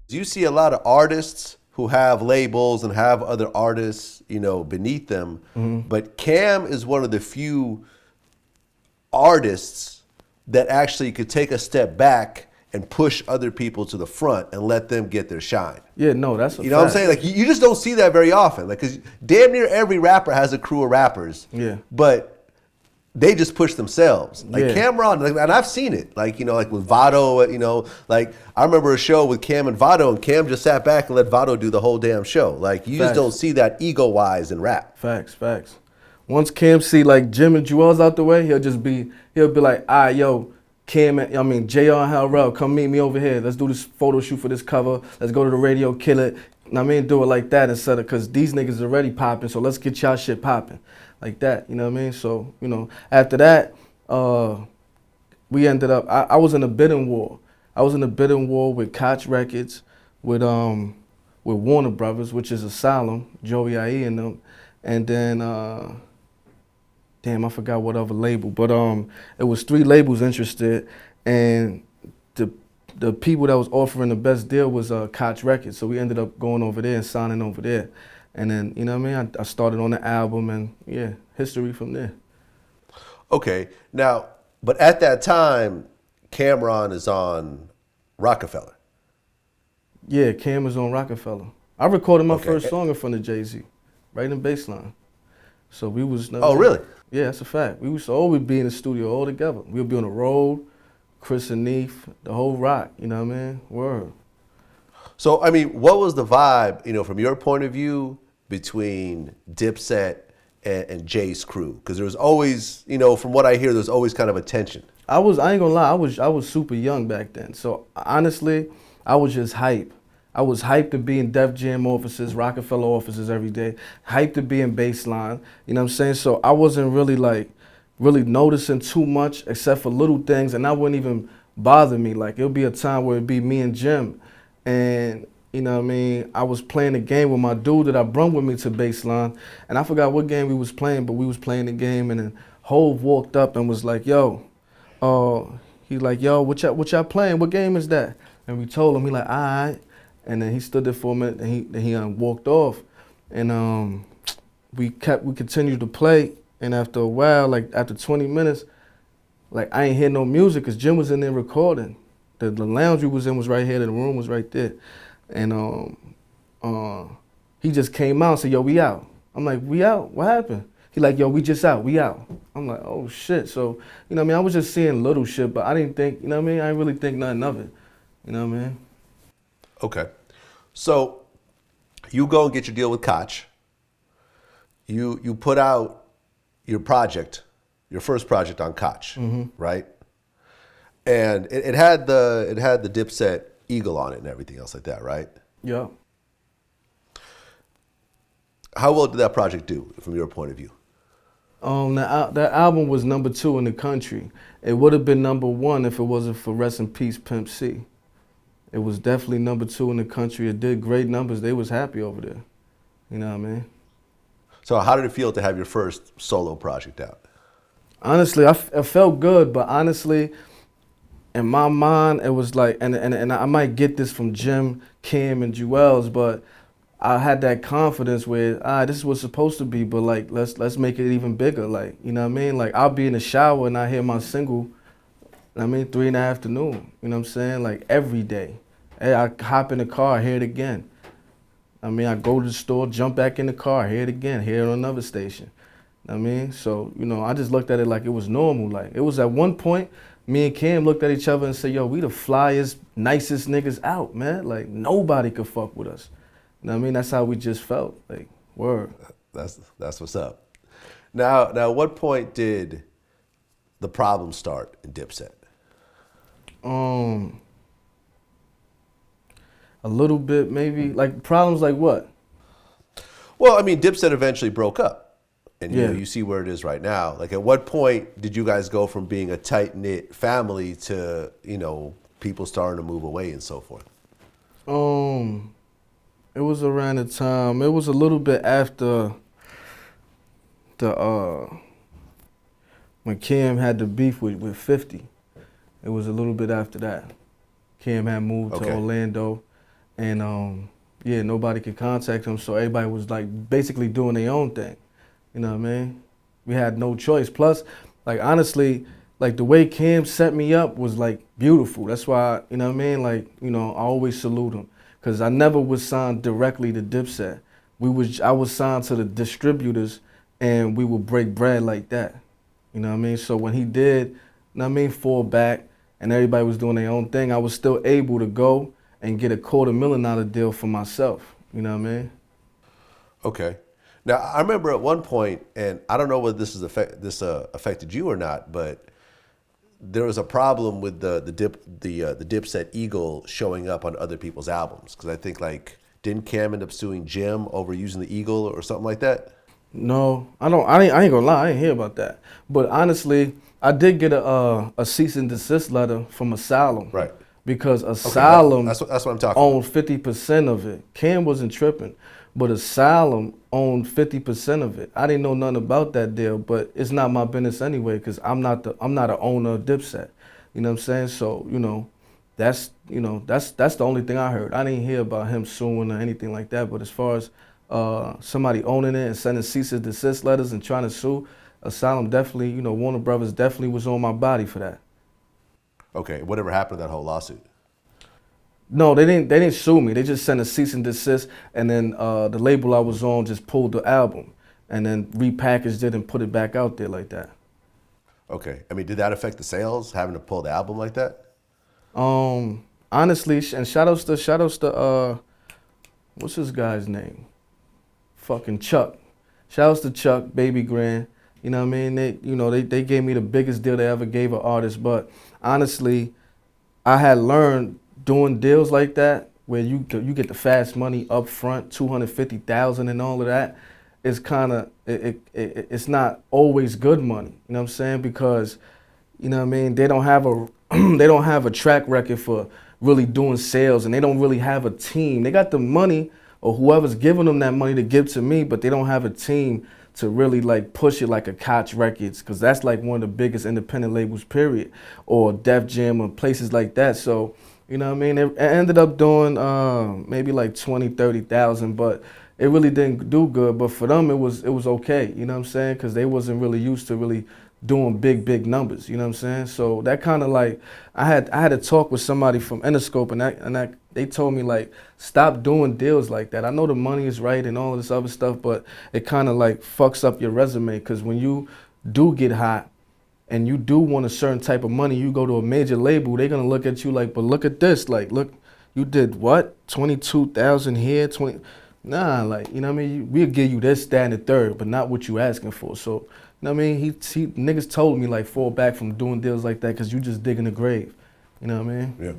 You see a lot of artists who have labels and have other artists, beneath them. But Cam is one of the few artists that actually could take a step back and push other people to the front and let them get their shine. Yeah, no, that's a You know what I'm fact. saying? Like you just don't see that very often. Like, cause damn near every rapper has a crew of rappers. Yeah. But they just push themselves. Like Yeah. Cameron, and I've seen it. Like, like with Vado, like I remember a show with Cam and Vado, and Cam just sat back and let Vado do the whole damn show. Like you just Facts. don't see that ego-wise in rap. Facts. Once Cam see like Jim and Juelz out the way, he'll be like, all right, yo, Cam, JR and Hell Rell, come meet me over here. Let's do this photo shoot for this cover. Let's go to the radio, kill it. Do it like that instead of, because these niggas already popping, so let's get y'all shit popping. Like that, you know what I mean? So, after that, we ended up, I was in a bidding war. I was in a bidding war with Koch Records, with Warner Brothers, which is Asylum, Joey IE and them. And then, damn, I forgot what other label, but it was 3 labels interested, and the people that was offering the best deal was Koch Records, so we ended up going over there and signing over there. And then, I started on the album, and yeah, history from there. Okay, now, but at that time, Cameron is on Roc-A-Fella. Yeah, Cam was on Roc-A-Fella. I recorded my Okay. first song in front of Jay-Z, right in baseline. So we was... Oh, really? Yeah, that's a fact. We used to always be in the studio all together. We would be on the road, Chris and Neef, the whole rock, you know what I mean? Word. So, what was the vibe, from your point of view, between Dipset and Jay's crew? Because there was always, from what I hear, there's always kind of a tension. I ain't gonna lie, I was super young back then. So honestly, I was just hype. I was hyped to be in Def Jam offices, Roc-A-Fella offices every day, hyped to be in Baseline, you know what I'm saying? So I wasn't really noticing too much except for little things, and that wouldn't even bother me. Like, it'll be a time where it'd be me and Jim, and I was playing a game with my dude that I brung with me to Baseline, and I forgot what game we was playing, but we was playing the game, and then Hove walked up and was like, yo, he's like, yo, what y'all playing? What game is that? And we told him, he like, all right. And then he stood there for a minute, and he walked off, and we continued to play. And after a while, like after 20 minutes, like I ain't hear no music because Jim was in there recording. The lounge we was in was right here, the room was right there, and he just came out and said, "Yo, we out." I'm like, "We out? What happened?" He like, "Yo, we just out. We out." I'm like, "Oh shit!" So I was just seeing little shit, but I didn't think, I didn't really think nothing of it. You know what I mean? Okay. So you go and get your deal with Koch. You put out your project, your first project on Koch, right? And it had the Dipset eagle on it and everything else like that, right? Yeah. How well did that project do from your point of view? That album was #2 in the country. It would have been #1 if it wasn't for Rest in Peace Pimp C. It was definitely #2 in the country. It did great numbers. They was happy over there. You know what I mean? So how did it feel to have your first solo project out? Honestly, it felt good, but honestly, in my mind, it was like, and I might get this from Jim, Kim, and Juelz, but I had that confidence where, this is what's supposed to be, but like, let's make it even bigger. Like, you know what I mean? Like, I'll be in the shower and I hear my single, 3 in the afternoon. You know what I'm saying? Like, every day. I hop in the car, I hear it again. I go to the store, jump back in the car, hear it again, hear it on another station. So, I just looked at it like it was normal. Like, it was at one point, me and Cam looked at each other and said, yo, we the flyest, nicest niggas out, man. Like, nobody could fuck with us. That's how we just felt. Like, word. That's what's up. Now, at what point did the problem start in Dipset? A little bit, maybe. Like, problems like what? Well, Dipset eventually broke up. And you see where it is right now. Like, at what point did you guys go from being a tight-knit family to, people starting to move away and so forth? It was around the time, it was a little bit after when Cam had the beef with 50. It was a little bit after that. Cam had moved to Orlando, and yeah, nobody could contact him, so everybody was like basically doing their own thing. You know what I mean? We had no choice. Plus, like honestly, like the way Cam set me up was like beautiful. That's why, you know what I mean? Like, you know, I always salute him. Cause I never was signed directly to Dipset. I was signed to the distributors and we would break bread like that. You know what I mean? So when he did, you know what I mean, fall back and everybody was doing their own thing, I was still able to go and get a $250,000 deal for myself. You know what I mean? Okay. Now I remember at one point, and I don't know whether this affected you or not, but there was a problem with the Dipset Eagle showing up on other people's albums, because I think like didn't Cam end up suing Jim over using the Eagle or something like that? No, I don't. I ain't gonna lie. I ain't hear about that. But honestly, I did get a cease and desist letter from Asylum. Right. Because Asylum that's what I'm talking owned 50% of it. Cam wasn't tripping, but Asylum owned 50% of it. I didn't know nothing about that deal, but it's not my business anyway, because I'm not an owner of Dipset. You know what I'm saying? So that's the only thing I heard. I didn't hear about him suing or anything like that. But as far as somebody owning it and sending cease and desist letters and trying to sue, Asylum definitely, Warner Brothers definitely was on my body for that. Okay, whatever happened to that whole lawsuit? No, they didn't sue me. They just sent a cease and desist, and then the label I was on just pulled the album and then repackaged it and put it back out there like that. Okay, I mean, did that affect the sales, having to pull the album like that? Honestly, and shout outs to what's this guy's name? Fucking Chuck. Shout outs to Chuck, Baby Grand. You know what I mean? They gave me the biggest deal they ever gave an artist. But honestly, I had learned doing deals like that, where you get the fast money up front, $250,000 and all of that, is kind of it's not always good money. You know what I'm saying? Because you know what I mean, they don't have a they don't have a track record for really doing sales, and they don't really have a team. They got the money, or whoever's giving them that money to give to me, but they don't have a team to really like push it like a Koch Records, because that's like one of the biggest independent labels, period, or Def Jam or places like that. So, you know what I mean? It ended up doing maybe like 20, 30,000, but it really didn't do good. But for them, it was okay, you know what I'm saying? Because they wasn't really used to really doing big numbers, you know what I'm saying? So that kind of like, I had to talk with somebody from Interscope, and they told me like, stop doing deals like that. I know the money is right and all of this other stuff, but it kind of like fucks up your resume, because when you do get hot and you do want a certain type of money, you go to a major label, they're gonna look at you like, but look at this, like, look, you did what? 22,000 here, 20, nah, like, you know what I mean? We'll give you this, that, and the third, but not what you asking for. So, you know what I mean? He niggas told me like, fall back from doing deals like that, because you just digging a grave. You know what I mean? Yeah.